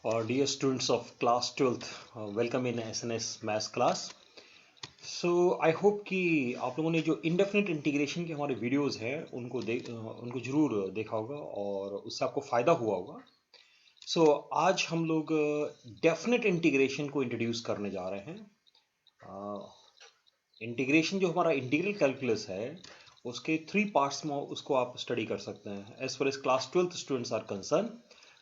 Dear students of class 12th, welcome in SNS Maths class. So I hope कि आप लोगों ने जो indefinite integration के हमारे वीडियोस हैं उनको जरूर देखा होगा और उससे आपको फ़ायदा हुआ होगा. So आज हम लोग definite integration को इंट्रोड्यूस करने जा रहे हैं. इंटीग्रेशन जो हमारा इंटीग्रल कैलकुलस है उसके 3 पार्ट्स में उसको आप स्टडी कर सकते हैं as far as class 12th students are concerned.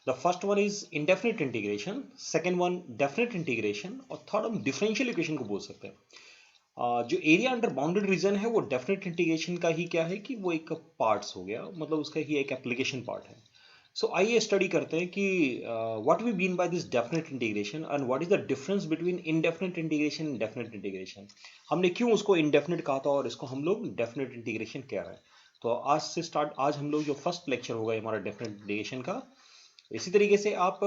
The first one is indefinite integration, second one definite integration और थर्ड हम डिफरेंशियल इक्वेशन को बोल सकते हैं. जो एरिया अंडर बाउंडेड रीजन है वो डेफिनेट इंटीग्रेशन का ही क्या है कि वो एक पार्ट्स हो गया, मतलब उसका ही एक एप्लीकेशन पार्ट है. सो आइए स्टडी करते हैं कि what we mean by this definite integration and what is the difference between indefinite integration and definite integration. हमने क्यों उसको इनडेफिनेट कहा था और इसको हम लोग डेफिनेट इंटीग्रेशन कह रहे हैं. तो आज हम लोग जो फर्स्ट लेक्चर होगा हमारा डेफिनेट इंटीग्रेशन का. इसी तरीके से आप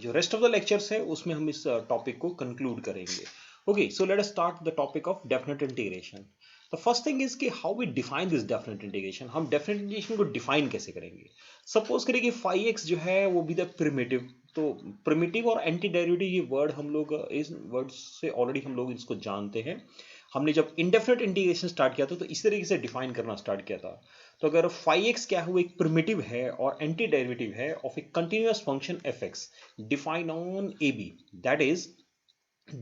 जो रेस्ट ऑफ द लेक्चर्स है उसमें हम इस टॉपिक को कंक्लूड करेंगे. Okay, so let us start the topic of definite integration. The first thing is कि how we define this definite integration. हम डेफिनेट इंटीग्रेशन को डिफाइन कैसे करेंगे. सपोज करें कि 5x जो है वो भी द प्रिमिटिव. तो प्रिमिटिव और एंटी डेरिवेटिव ये वर्ड हम लोग इस वर्ड से ऑलरेडी हम लोग इसको जानते हैं. हमने जब इंडेफिनेट इंटीग्रेशन स्टार्ट किया था तो इस तरीके से डिफाइन करना स्टार्ट किया था. तो अगर 5x क्या है वो एक प्रिमिटिव है और एंटी डेरिवेटिव है of a continuous function fx define on ab, that is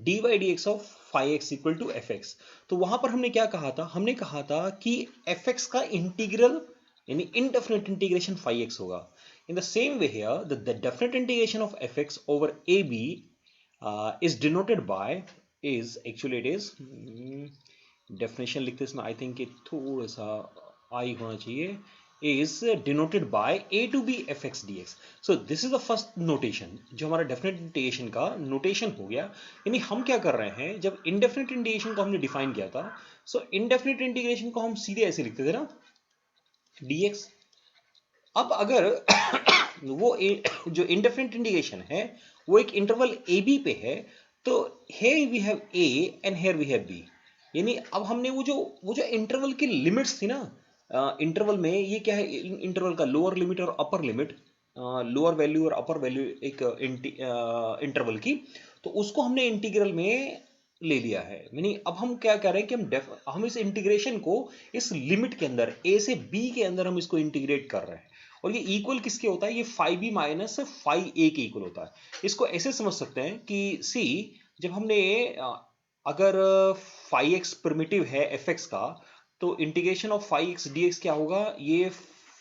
dy dx of 5x equal to fx. तो वहां पर हमने क्या कहा था, हमने कहा था कि fx का इंटीग्रल यानी इनडेफिनेट इंटीग्रेशन 5x होगा. In the same way here the definite integration of fx over ab is denoted by is actually it is definition लिखते इसमें आई थिंक थोड़ा सा आई होना चाहिए, is denoted by a to b fx dx. So this is the first notation जो हमारा definite integration का notation हो गया. यानी हम क्या कर रहे हैं, जब इंडेफिनेट इंटीग्रेशन को हमने डिफाइन किया था सो इंडेफिनेट इंटीग्रेशन को हम सीधे ऐसे लिखते थे ना, dx. अब अगर वो जो इंडेफिनेट इंटीग्रेशन है वो एक इंटरवल ए बी पे है तो here we have a and here we have b. यानी अब हमने वो जो इंटरवल की लिमिट्स थी ना, इंटरवल में ये क्या है, इंटरवल का लोअर लिमिट और अपर लिमिट, लोअर वैल्यू और अपर वैल्यू एक इंटरवल की, तो उसको हमने इंटीग्रल में ले लिया है. यानी अब हम क्या कर रहे हैं कि हम इस इंटीग्रेशन को इस लिमिट के अंदर a से b के अंदर हम इसको इंटीग्रेट कर रहे हैं. और ये इक्वल किसके होता है, ये 5b माइनस 5a के इक्वल होता है. इसको ऐसे समझ सकते हैं कि सी जब हमने अगर 5x प्रिमिटिव है fx का तो इंटीग्रेशन ऑफ 5x dx क्या होगा, ये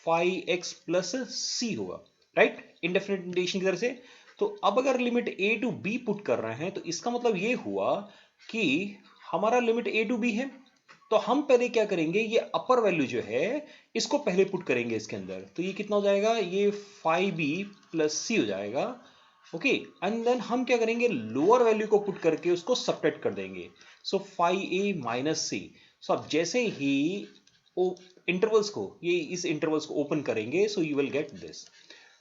5x प्लस सी होगा, राइट, इंडेफिनेट इंटीग्रेशन की तरह से. तो अब अगर limit a to b put कर रहे हैं तो इसका मतलब ये हुआ कि हमारा लिमिट a टू b है. तो हम पहले क्या करेंगे, ये अपर वैल्यू जो है इसको पहले पुट करेंगे इसके अंदर. तो ये कितना हो जाएगा, ये 5b प्लस सी हो जाएगा. ओके, एंड देन हम क्या करेंगे, लोअर वैल्यू को पुट करके उसको सब्ट्रैक्ट कर देंगे. सो 5a माइनस सी. सो अब जैसे ही इंटरवल्स को इस इंटरवल्स को ओपन करेंगे so you will get this.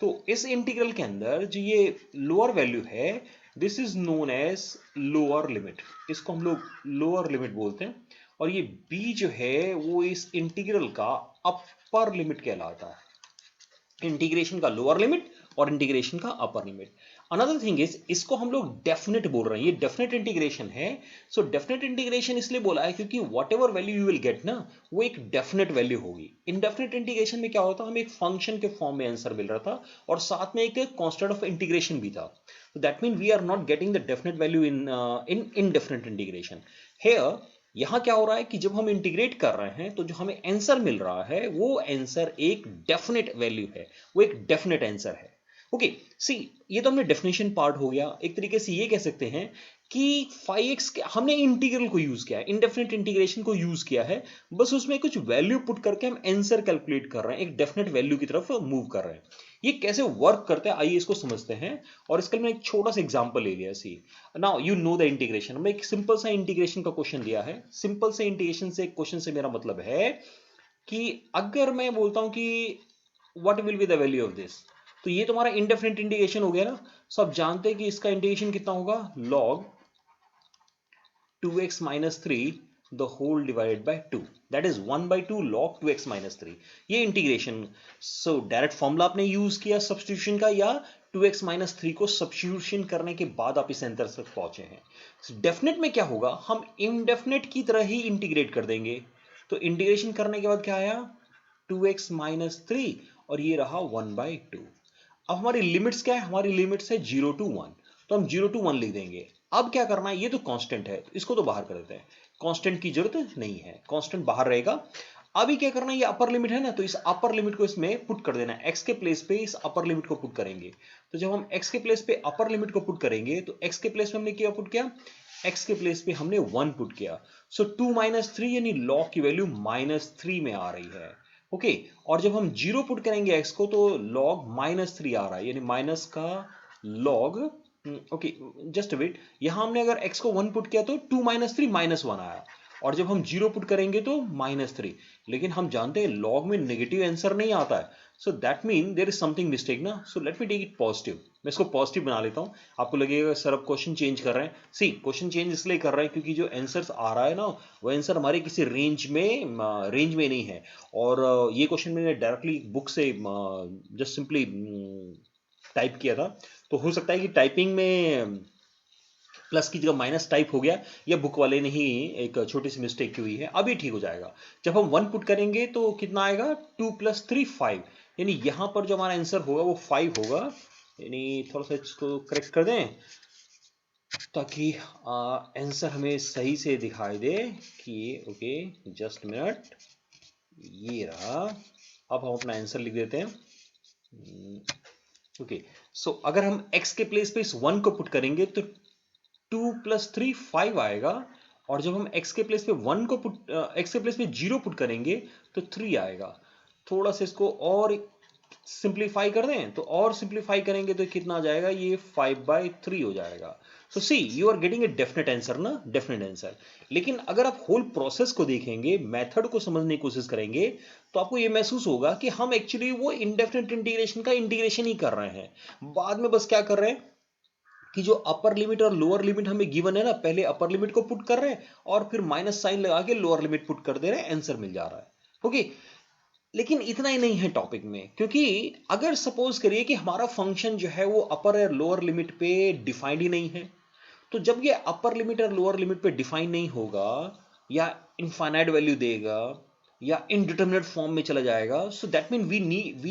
तो इस इंटीग्रल के अंदर जो ये लोअर वैल्यू है this is known as lower limit, इसको हम लोग लोअर लिमिट बोलते हैं. और ये b जो है वो इस इंटीग्रल का अपर लिमिट कहलाता है. इंटीग्रेशन का लोअर लिमिट और इंटीग्रेशन का upper limit. Another thing is इसको हम लोग डेफिनेट बोल रहे हैं, ये डेफिनेट इंटीग्रेशन है. सो डेफिनेट इंटीग्रेशन इसलिए बोला है क्योंकि what ever value you will gate ना वो एक डेफिनेट वैल्यू होगी. इनडेफिनेट इंटीग्रेशन में क्या होता, हमें एक फंक्शन के फॉर्म में आंसर मिल रहा था और साथ में एक कांस्टेंट ऑफ इंटीग्रेशन भी था. That mean we are not getting the definite value in indefinite integration. Here यहां क्या हो रहा है कि जब हम इंटीग्रेट कर रहे हैं तो जो हमें आंसर मिल रहा है वो आंसर एक डेफिनेट वैल्यू है, वो एक डेफिनेट आंसर है. ओके, सी ये तो हमने डेफिनेशन पार्ट हो गया. एक तरीके से ये कह सकते हैं कि 5x हमने इंटीग्रल को यूज किया है, इंडेफिनेट इंटीग्रेशन को यूज किया है, बस उसमें कुछ वैल्यू पुट करके हम आंसर कैलकुलेट कर रहे हैं, एक डेफिनेट वैल्यू की तरफ मूव कर रहे हैं. ये कैसे वर्क करता है आइए इसको समझते हैं. और इसके लिए मैं एक छोटा सा एग्जांपल ले लिया. See now you know the integration. मैं एक सिंपल सा इंटीग्रेशन का क्वेश्चन दिया है. सिंपल से इंटीग्रेशन से क्वेश्चन से मेरा मतलब है कि अगर मैं बोलता हूं कि what will be the value of this, तो ये तुम्हारा इंडेफिनेट इंटीग्रेशन हो गया ना. सो आप जानते हैं कि इसका इंटीग्रेशन कितना होगा, log 2x minus 3 the whole divided by 2, that is 1 by 2 log 2x minus 3. ये इंटीग्रेशन. सो डायरेक्ट फॉर्मूला आपने यूज किया सब्स्टिट्यूशन का या 2x माइनस 3 को सब्स्टिट्यूशन करने के बाद आप इस आंसर तक पहुंचे हैं। डेफिनेट में क्या होगा, हम इनडेफिनेट की तरह ही इंटीग्रेट कर देंगे। तो इंटीग्रेशन करने के बाद क्या आया, 2x माइनस 3 और ये रहा 1/2। अब हमारी लिमिट्स क्या है, हमारी लिमिट्स है 0 to 1, तो हम 0 to 1 लिख देंगे। अब क्या करना है, ये तो कांस्टेंट है, इसको तो बाहर कर देते हैं, कांस्टेंट की जरूरत नहीं है, कांस्टेंट बाहर रहेगा। अभी क्या करना है, ये अपर लिमिट है ना, तो इस अपर लिमिट को इसमें पुट कर देना है, x के प्लेस पे इस अपर लिमिट को पुट करेंगे। तो जब हम x के प्लेस पे अपर लिमिट को पुट करेंगे तो x के प्लेस पे हमने क्या पुट किया, x के प्लेस पे हमने 1 पुट किया। सो 2 माइनस 3 यानी log की वैल्यू -3 में आ रही है। ओके, और जब हम 0 पुट करेंगे x को तो log -3 आ रहा है, यानी माइनस का log। ओके, जस्ट वेट, यहां हमने अगर x को 1 पुट किया तो 2 माइनस 3 -1 आया, और जब हम 0 पुट करेंगे तो -3। लेकिन हम जानते हैं लॉग में नेगेटिव आंसर नहीं आता है, so that mean there is something mistake ना। So let me take it positive, मैं इसको पॉजिटिव बना लेता हूं। आपको लगेगा सर अब क्वेश्चन चेंज कर रहे हैं, सी क्वेश्चन चेंज इसलिए कर रहे हैं क्योंकि जो आंसर आ रहा है ना, वो आंसर हमारे किसी रेंज में नहीं है। और ये क्वेश्चन मैंने डायरेक्टली बुक से जस्ट सिंपली टाइप किया था, तो हो सकता है कि टाइपिंग में प्लस की जगह माइनस टाइप हो गया, या बुक वाले ने ही एक छोटी सी मिस्टेक की हुई है। अभी ठीक हो जाएगा। जब हम 1 पुट करेंगे तो कितना आएगा, 2 + 3 5, यानी यहां पर जो हमारा आंसर होगा वो 5 होगा। यानी थोड़ा सा इसको करेक्ट कर दें ताकि आंसर हमें सही से दिखाई दे कि ओके, जस्ट मिनट, ये रहा। अब हम अपना आंसर लिख देते हैं। ओके, सो अगर हम x के प्लेस पे इस 1 को पुट करेंगे तो 2 + 3 5 आएगा, और जब हम x के प्लेस पे 1 को x के प्लेस पे 0 पुट करेंगे तो 3 आएगा। थोड़ा सा इसको और सिंप्लीफाई कर दें, तो और सिंप्लीफाई करेंगे तो कितना आ जाएगा, ये 5/3 हो जाएगा। So see you are getting a definite answer ना, डेफिनेट आंसर। लेकिन अगर आप होल प्रोसेस को देखेंगे, मेथड को समझने की कोशिश करेंगे, तो आपको ये महसूस होगा कि हम एक्चुअली वो इंडेफिनेट इंटीग्रेशन का इंटीग्रेशन ही कर रहे हैं। बाद में बस क्या कर रहे हैं कि जो अपर लिमिट और लोअर लिमिट हमें गिवन है ना, पहले अपर लिमिट को पुट कर रहे हैं और फिर माइनस साइन लगा के लोअर लिमिट पुट कर दे रहे हैं, आंसर मिल जा रहा है। ओके, लेकिन इतना ही नहीं है टॉपिक में, क्योंकि अगर सपोज करिए कि हमारा फंक्शन जो है वो अपर और लोअर लिमिट पे डिफाइंड ही नहीं है, तो जब ये अपर लिमिट और लोअर लिमिट पे डिफाइन नहीं होगा, या इनफाइनाइट वैल्यू देगा, या इनडिटरमिनेट फॉर्म में चला जाएगा, so that mean we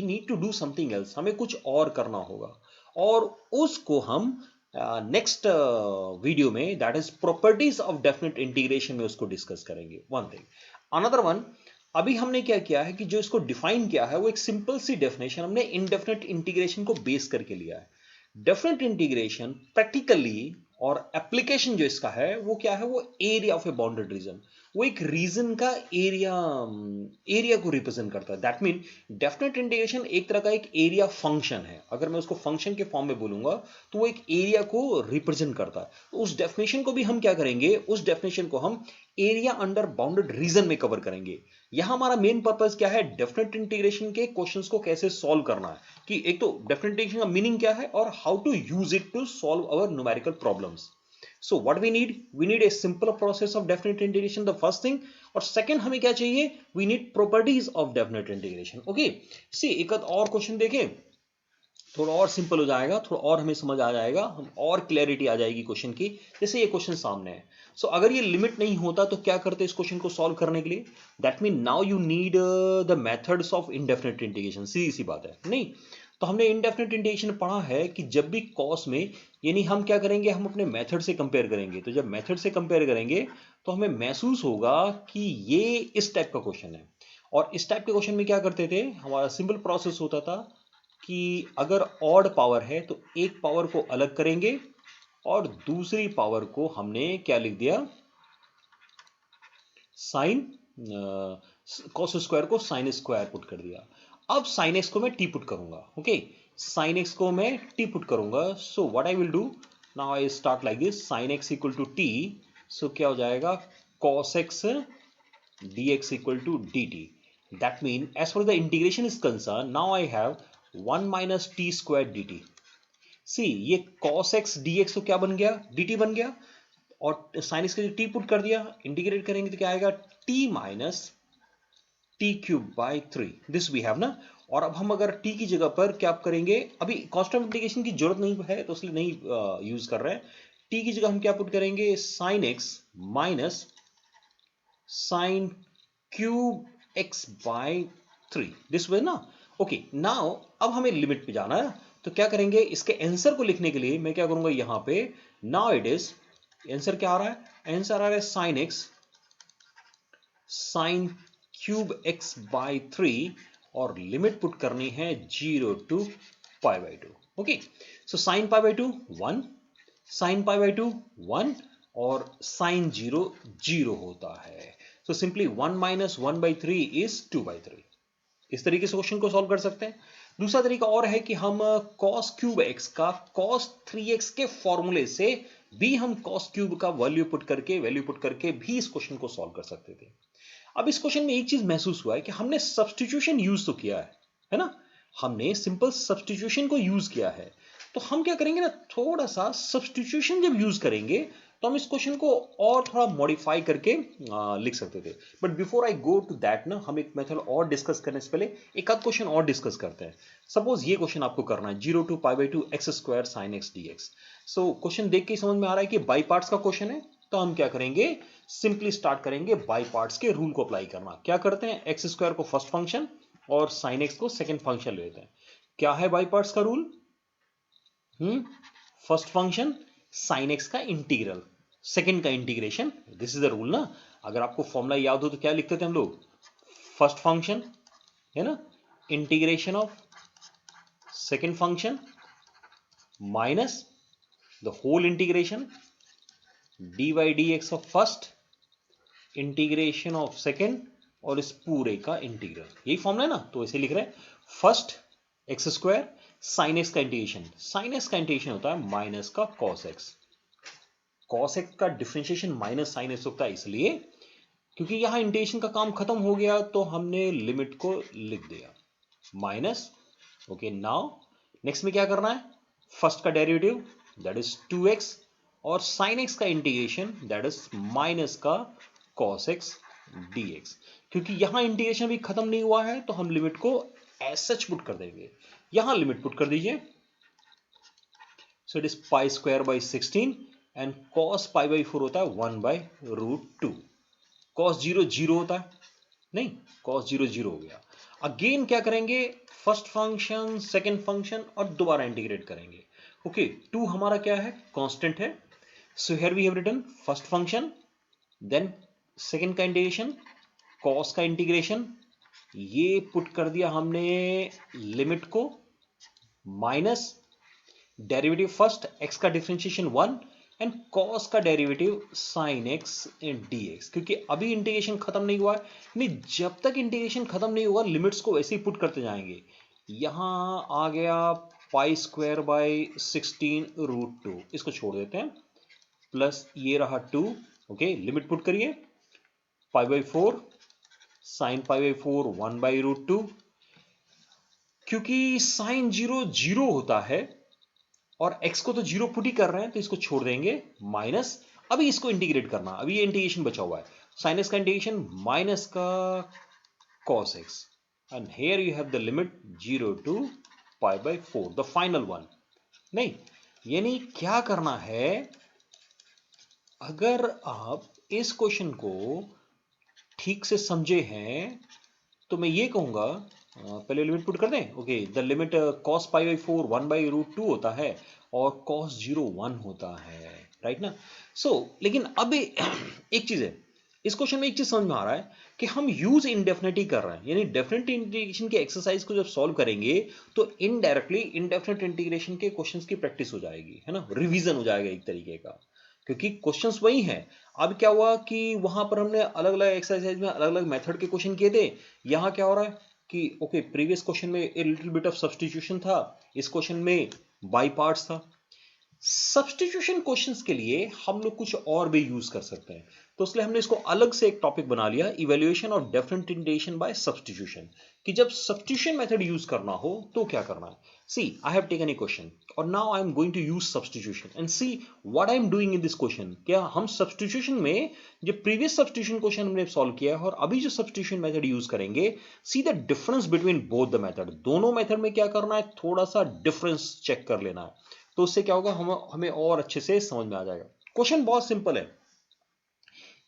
need to do something else, हमें कुछ और करना होगा, और उसको हम नेक्स्ट वीडियो में, that is properties of definite integration में, उसको डिस्कस करेंगे। वन थिंग, अनदर वन, अभी हमने क्या किया है कि जो इसको डिफाइन किया है वो एक सिंपल सी डेफिनेशन हमने इनडेफिनेट इंटीग्रेशन को बेस करके लिया है। डेफिनेट इंटीग्रेशन प्रैक्टिकली और एप्लीकेशन जो इसका है वो क्या है, वो area of a bounded reason, वो एक रीजन का एरिया को रिप्रेजेंट करता है। दैट मीन डेफिनेट इंटीग्रेशन एक तरह का एक एरिया फंक्शन है। अगर मैं उसको फंक्शन के फॉर्म में बोलूंगा तो वो एक एरिया को रिप्रेजेंट करता है। तो उस डेफिनेशन को भी हम क्या करेंगे, उस डेफिनेशन को हम एरिया अंडर बाउंडेड रीजन में कवर करेंगे। यहां हमारा मेन पर्पस क्या है, डेफिनेट इंटीग्रेशन के क्वेश्चंस को कैसे सॉल्व करना है, कि एक तो डेफिनेट इंटीग्रेशन का मीनिंग क्या है और how to use it to solve our numerical problems. So what we need a simpler process of definite integration, the first thing, और second हमें क्या चाहिए, we need properties of definite integration। okay, see एक और question देखें, थोड़ा और simple हो जाएगा, थोड़ा और हमें समझ आ जाएगा, हम और क्लैरिटी आ जाएगी क्वेश्चन की। जैसे ये क्वेश्चन सामने है, सो अगर ये लिमिट नहीं होता तो क्या करते इस क्वेश्चन को सॉल्व करने के लिए, that mean now you need the methods of indefinite integration. सीधी सी बात है, नहीं तो हमने इनडेफिनेट इंटीग्रेशन पढ़ा है कि जब भी कॉस में, यानी हम क्या करेंगे, हम अपने मेथड से कंपेयर करेंगे। तो जब मेथड से कंपेयर करेंगे तो हमें महसूस होगा कि ये इस टाइप का क्वेश्चन है, और इस टाइप के क्वेश्चन में क्या करते थे, हमारा सिंपल प्रोसेस होता था कि अगर ऑड पावर है तो एक पावर को अलग करेंगे और दूसरी पावर को हमने क्या लिख दिया, साइन, कॉस स्क्वायर को साइन स्क्वायर पुट कर दिया। अब साइन एक्स को मैं टी पुट करूंगा। ओके, साइन एक्स को मैं टी पुट करूंगा। So what I will do, now I start like this, sine x equal to t, सो क्या हो जाएगा, cos x dx equal to dt। That mean as far the integration is concern, now I have 1 minus t square D T. सी ये cos x dx तो क्या बन गया, dt बन गया, और साइन एक्स के टी पुट कर दिया, इंटीग्रेट करेंगे तो क्या आएगा, t t³/3 this we have ना। और अब हम अगर t की जगह पर क्या करेंगे, अभी कांस्टेंट इंटीग्रेशन की जरूरत नहीं है तो इसलिए नहीं यूज कर रहे हैं। t की जगह हम क्या पुट करेंगे, sin x माइनस sin क्यूब x/3 दिस वे ना। ओके नाउ अब हमें लिमिट पे जाना है, तो क्या करेंगे, इसके आंसर को लिखने के लिए मैं क्या करूंगा यहां पे, नाउ इट इज आंसर क्या आ रहा है, आंसर आ रहा है sin x sin क्यूब x/3 और लिमिट पुट करनी है 0 to π/2। Okay so sin π/2 1, sin π/2 1 और sin 0 0 होता है। So simply 1 minus 1/3 is 2/3। इस तरीके से क्वेश्चन को सॉल्व कर सकते हैं। दूसरा तरीका और है कि हम cos क्यूब x का cos 3x के फॉर्मूले से भी हम cos क्यूब का वैल्यू पुट करके भी इस क्वेश्चन को सॉल्व कर सकते थे। अब इस क्वेश्चन में एक चीज महसूस हुआ है कि हमने सब्स्टिट्यूशन यूज तो किया है ना, हमने सिंपल सब्स्टिट्यूशन को यूज किया है। तो हम क्या करेंगे ना, थोड़ा सा सब्स्टिट्यूशन जब यूज करेंगे तो हम इस क्वेश्चन को और थोड़ा मॉडिफाई करके लिख सकते थे। But before I go to that ना, हम एक मेथड और डिस्कस करने से पहले एक आध क्वेश्चन और डिस्कस करते हैं। सपोज ये क्वेश्चन आपको करना है 0 to π/2 x² sin x dx। So question देख के समझ में आ रहा है कि बाई पार्ट्स का क्वेश्चन है, तो हम क्या करेंगे, सिंपली स्टार्ट करेंगे बाई पार्ट्स के रूल को अप्लाई करना। क्या करते हैं, x² को फर्स्ट फंक्शन और sin x को सेकंड फंक्शन लेते हैं। क्या है बाई पार्ट्स का rule, first function sin x का इंटीग्रल, सेकंड का integration, this is the rule ना। अगर आपको फॉर्मूला याद हो तो क्या लिखते थे हम लोग, फर्स्ट फंक्शन है ना, integration of second function minus the whole integration dy/dx of first integration of second और इस पूरे का इंटीग्रल, यही फॉर्मूला है ना। तो ऐसे लिख रहे हैं, फर्स्ट x² sin x का इंटीग्रेशन, sin x का इंटीग्रेशन होता है माइनस का cos x, cos x का डिफरेंशिएशन माइनस sin x होता है, इसलिए क्योंकि यहां इंटीग्रेशन का काम खत्म हो गया तो हमने लिमिट को लिख दिया माइनस। ओके नाउ नेक्स्ट में क्या करना है, फर्स्ट का डेरिवेटिव दैट इज 2x और sin x का इंटीग्रेशन दैट इज माइनस का cos x dx। क्योंकि यहां इंटीग्रेशन भी खत्म नहीं हुआ है तो हम लिमिट को एज सच पुट कर देंगे। यहां लिमिट पुट कर दीजिए, so it is π²/16 and cos π/4 होता है 1/√2। cos 0 0 होता है, नहीं cos 0 0 हो गया। अगेन क्या करेंगे, फर्स्ट फंक्शन सेकंड फंक्शन और दोबारा इंटीग्रेट करेंगे। ओके 2 हमारा क्या है, कांस्टेंट है। So here we have written first function then second का इंटीग्रेशन, cos का इंटीग्रेशन, ये पुट कर दिया हमने लिमिट को माइनस डेरिवेटिव फर्स्ट x का डिफरेंशिएशन 1 एंड cos का डेरिवेटिव sin x dx। क्योंकि अभी इंटीग्रेशन खत्म नहीं हुआ है, नहीं जब तक इंटीग्रेशन खत्म नहीं हुआ लिमिट्स को वैसे ही पुट करते जाएंगे। यहां आ गया π²/16√2, इसको छोड़ देते हैं, प्लस ये रहा 2। ओके लिमिट पुट करिए, π/4 sin π/4 1/√2। क्योंकि sin 0 0 होता है और x को तो 0 पुट ही कर रहे हैं तो इसको छोड़ देंगे माइनस। अभी इसको इंटीग्रेट करना, अभी ये इंटीग्रेशन बचा हुआ है, sin x का इंटीग्रेशन माइनस का cos x and here you have the limit 0 to π/4 the final one. नहीं यानी क्या करना है, अगर आप इस क्वेश्चन को ठीक से समझे हैं तो मैं ये कहूंगा, पहले लिमिट पुट कर दें। ओके द लिमिट cos π/4 1/√2 होता है और cos 0 1 होता है, राइट ना। सो लेकिन अब एक चीज है, इस क्वेश्चन में एक चीज समझ में आ रहा है कि हम यूज इंडेफिनिटी कर रहे हैं, यानी डेफिनेट इंटीग्रेशन के एक्सरसाइज को जब सॉल्व करेंगे तो इनडायरेक्टली इंडेफिनेट इंटीग्रेशन के क्वेश्चंस की प्रैक्टिस हो जाएगी, है ना, रिवीजन हो जाएगा एक तरीके का, क्योंकि क्वेश्चंस वही हैं। अब क्या हुआ कि वहां पर हमने अलग अलग एक्सरसाइज में अलग अलग मेथड के क्वेश्चन किए थे, यहां क्या हो रहा है कि ओके प्रीवियस क्वेश्चन में a little bit of substitution था, इस क्वेश्चन में बाई पार्ट्स था। सब्स्टिट्यूशन क्वेश्चंस के लिए हम लोग कुछ और भी यूज कर सकते हैं, तो इसलिए हमने इसको अलग से एक टॉपिक बना लिया, evaluation of definite integration by substitution, कि जब सब्स्टिट्यूशन मेथड यूज करना हो तो क्या करना है। See, I have taken a question और now I am going to use substitution and see what I am doing in this question. क्या हम substitution में जो previous substitution question हमने solve किया है और अभी जो substitution method use करेंगे, see the difference between both the method. दोनों method में क्या करना है, थोड़ा सा difference check कर लेना है, तो उससे क्या होगा, हमें और अच्छे से समझ में आ जाएगा. क्वेश्चन बहुत सिंपल है.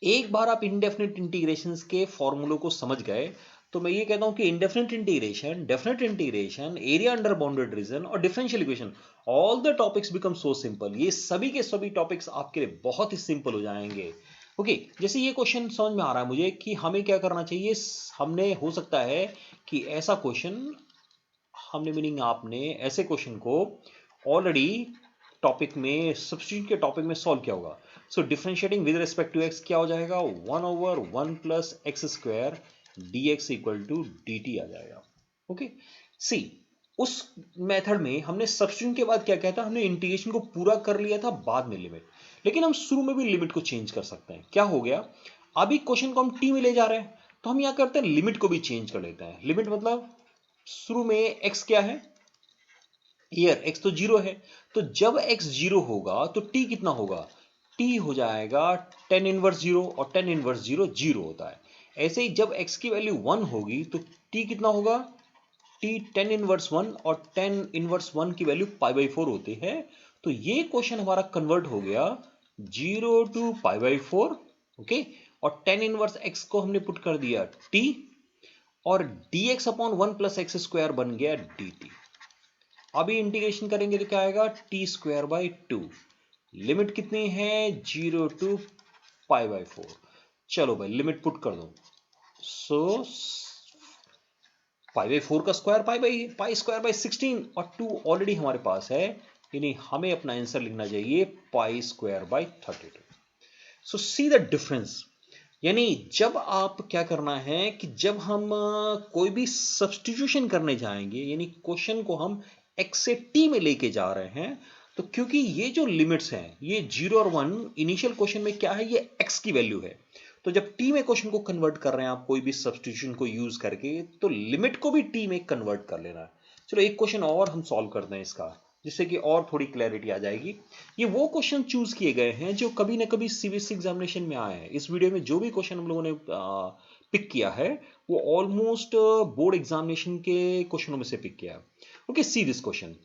एक बार आप इंडेफिनिट इंटीग्रेशंस के फॉर्मूलों को समझ गए तो मैं ये कहता हूं कि indefinite integration, definite integration, area under bounded region और differential equation, all the topics become so simple. ये सभी के सभी टॉपिक्स आपके लिए बहुत ही सिंपल हो जाएंगे. ओके, जैसे ये क्वेश्चन समझ में आ रहा है मुझे कि हमें क्या करना चाहिए. हमने हो सकता है कि ऐसा क्वेश्चन हमने मीनिंग आपने ऐसे क्वेश्चन को ऑलरेडी टॉपिक में सब्स्टिट्यूट के टॉपिक में सॉल्व किया होगा. So differentiating with respect to X क्या हो जाएगा, 1/1 plus X square dx equal to dt आ जाएगा. ओके, सी उस मेथड में हमने सब्स्टिट्यूशन के बाद क्या कहता, हमने इंटीग्रेशन को पूरा कर लिया था, बाद में लिमिट. लेकिन हम शुरू में भी लिमिट को चेंज कर सकते हैं. क्या हो गया, अभी क्वेश्चन को हम टी में ले जा रहे हैं तो हम यहां करते हैं लिमिट को भी चेंज कर लेते हैं. लिमिट मतलब शुरू में x क्या है, ईयर x तो 0 है, तो जब x 0 होगा तो t कितना होगा, t हो जाएगा tan इनवर्स 0 और tan इनवर्स 0 0 होता है. ऐसे ही जब x की वैल्यू 1 होगी तो t कितना होगा, t tan इनवर्स 1 और tan इनवर्स 1 की वैल्यू π/4 होती है. तो ये क्वेश्चन हमारा कन्वर्ट हो गया 0 टू π/4. ओके, और tan इनवर्स x को हमने पुट कर दिया t और dx upon 1 plus X square बन गया dt. अभी इंटीग्रेशन करेंगे तो क्या आएगा, टी स्क्वायर बाई 2. लिमिट कितनी है, 0 टू π/4. चलो भाई लिमिट पुट कर दो. सो π/4 का स्क्वायर पाई स्क्वायर बाई 16 और 2 ऑलरेडी हमारे पास है, यानी हमें अपना आंसर लिखना चाहिए pi square by 32. So see the difference. यानी जब आप क्या करना है कि जब हम कोई भी सब्स्टिट्यूशन करने जाएंगे, यानी क्वेश्चन को हम x से t में लेके जा रहे हैं, तो क्योंकि ये जो लिमिट्स हैं ये 0 और 1 इनिशियल क्वेश्चन में क्या है, ये x की वैल्यू है, तो जब t में क्वेश्चन को कन्वर्ट कर रहे हैं आप कोई भी सब्स्टिट्यूशन को यूज करके, तो लिमिट को भी t में कन्वर्ट कर लेना है. चलो एक क्वेश्चन और हम सॉल्व करते हैं इसका, जिससे कि और थोड़ी क्लैरिटी आ जाएगी. ये वो क्वेश्चन चूज किए गए हैं जो कभी ना कभी सीबीएसई एग्जामिनेशन में आए हैं. इस वीडियो में जो भी क्वेश्चन हम लोगों ने पिक किया है वो ऑलमोस्ट बोर्ड एग्जामिनेशन के क्वेश्चनों में से पिक किया है. Okay, see this question.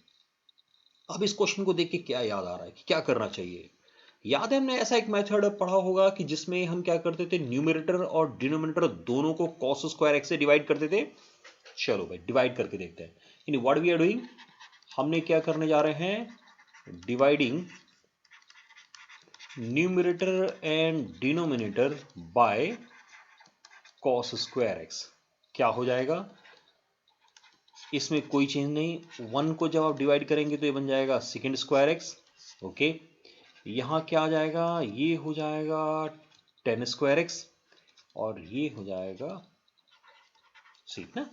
अब इस क्वेश्चन को देख के क्या याद आ रहा है कि क्या करना चाहिए. याद है हमने ऐसा एक मेथड पढ़ा होगा कि जिसमें हम क्या करते थे, न्यूमरेटर और डिनोमिनेटर दोनों को cos स्क्वायर x से डिवाइड करते थे. चलो भाई डिवाइड करके देखते हैं. यानी व्हाट वी आर डूइंग, हमने क्या करने जा रहे हैं, dividing numerator and denominator by cos square x. क्या हो जाएगा, इसमें कोई चेंज नहीं. 1 को जब आप डिवाइड करेंगे तो ये बन जाएगा सेकेंड स्क्वायर x. ओके, यहां क्या आ जाएगा, ये हो जाएगा tan स्क्वायर x और ये हो जाएगा ठीक ना.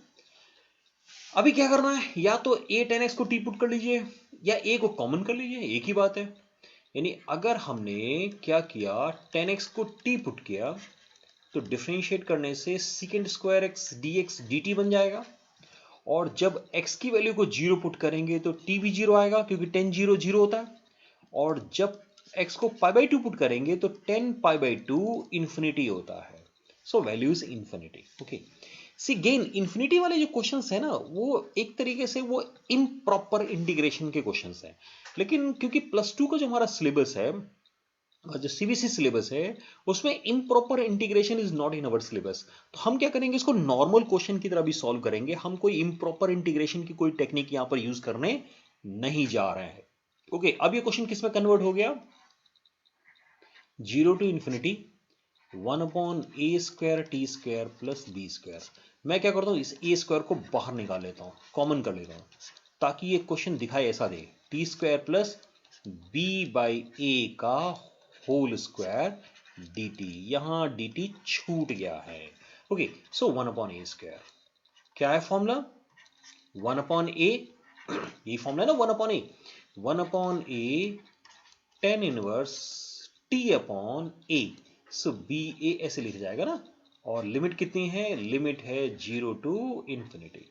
अभी क्या करना है, या तो a tan x को t पुट कर लीजिए या a को कॉमन कर लीजिए, एक ही बात है. यानी अगर हमने क्या किया, tan x को t पुट किया तो डिफरेंशिएट करने से second square x dx dt बन जाएगा. और जब x की वैल्यू को 0 पुट करेंगे तो t भी 0 आएगा क्योंकि tan 0 0 होता है. और जब x को π/2 पुट करेंगे तो tan π/2 इंफिनिटी होता है. So value is infinity. Okay, see again infinity वाले जो क्वेश्चंस है ना, वो एक तरीके से वो इम्प्रॉपर इंटीग्रेशन के क्वेश्चंस हैं. लेकिन क्योंकि +2 का जो हमारा सिलेबस है, जो सीबीएसई सिलेबस है, उसमें improper integration is not in our syllabus. तो हम क्या करेंगे, इसको नॉर्मल क्वेश्चन की तरह भी सॉल्व करेंगे. हम कोई इम्प्रॉपर इंटीग्रेशन की कोई टेक्निक यहां पर यूज करने नहीं जा रहे हैं. ओके, अब ये क्वेश्चन किस में कन्वर्ट हो गया, 0 to infinity 1/a² t² plus b². मैं क्या करता हूं, इस a² को बाहर निकाल लेता हूं, कॉमन कर लेता हूं, ताकि ये क्वेश्चन दिखाए ऐसा दे, t² प्लस b/a का होल स्क्वायर dt. यहां dt छूट गया है. ओके, सो 1/a². क्या है फॉर्मूला, 1/a, ये फॉर्मूला है ना 1/a. 1/a tan inverse t/a. सो ba ऐसे लिख जाएगा ना. और लिमिट कितनी है, लिमिट है 0 टू इंफिनिटी.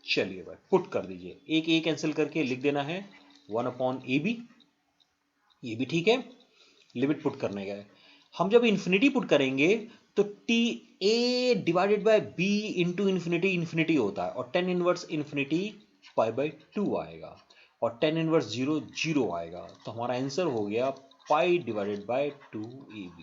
चलिए भाई पुट कर दीजिए, एक ए कैंसिल करके लिख देना है 1/AB, ये भी ठीक है। लिमिट पुट करने गए, हम जब इन्फिनिटी पुट करेंगे तो T A divided by B into infinity infinity होता है, और टेन इनवर्स इन्फिनिटी π/2 आएगा, और टेन इनवर्स 0 0 आएगा, तो हमारा आंसर हो गया π/2AB।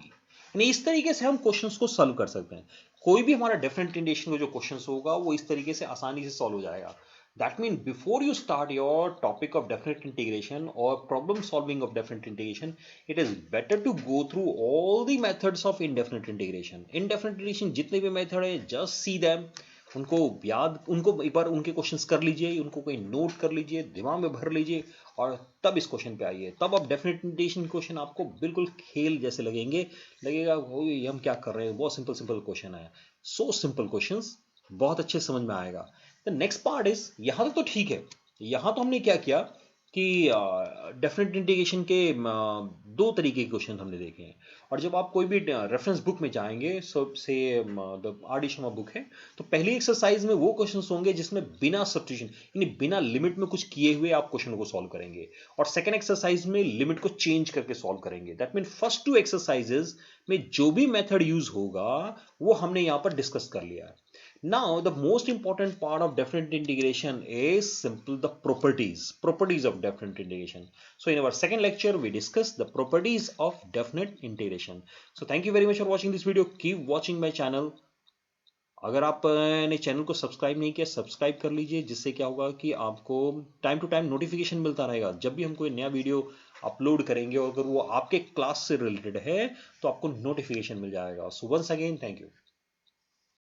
यानी इस तरीके से हम क्वेश्चंस को सॉल्व कर सकते हैं। कोई भी हमारा डेफिनेट इंटीग्रेशन का जो क्वेश्चंस होगा वो इस तरीके से आसानी से सॉल्व हो जाएगा। That means before you start your topic of definite integration or problem solving of definite integration, it is better to go through all the methods of indefinite integration. Indefinite integration जितने भी method है, just see them, उनको याद, उनको एक बार उनके questions कर लीजिए, उनको कोई नोट कर लीजिए, दिमाग में भर लीजिए, और तब इस क्वेश्चन पे आइए। तब अब डेफिनेट इंटीग्रेशन क्वेश्चन आपको बिल्कुल खेल जैसे लगेगा वो ये हम क्या कर रहे हैं, बहुत सिंपल सिंपल क्वेश्चन है, सो सिंपल क्वेश्चंस, बहुत अच्छे समझ में आएगा। द नेक्स्ट पार्ट इज, यहां तक तो ठीक है, यहां तो हमने क्या किया कि डेफिनेट इंटीग्रेशन के दो तरीके के क्वेश्चन हमने देखे हैं। और जब आप कोई भी रेफरेंस बुक में जाएंगे, सबसे आर डी शर्मा बुक है, तो पहली एक्सरसाइज में वो क्वेश्चंस होंगे जिसमें बिना सब्स्टिट्यूशन यानी बिना लिमिट में कुछ किए हुए आप क्वेश्चन को सॉल्व करेंगे, और सेकंड एक्सरसाइज में लिमिट को चेंज करके सॉल्व करेंगे। That mean first two exercises में जो भी मेथड यूज होगा वो हमने यहां पर डिस्कस कर लिया है। Now, the most important part of definite integration is simple the properties of definite integration. So, in our second lecture, we discussed the properties of definite integration. So, thank you very much for watching this video. Keep watching my channel. अगर आपने channel को subscribe नहीं किया, subscribe कर लीजिए, जिससे क्या होगा कि आपको टाइम टू टाइम नोटिफिकेशन मिलता रहेगा जब भी हम कोई नया वीडियो अपलोड करेंगे, और अगर वो आपके क्लास से रिलेटेड है तो आपको नोटिफिकेशन मिल जाएगा। So once again thank you.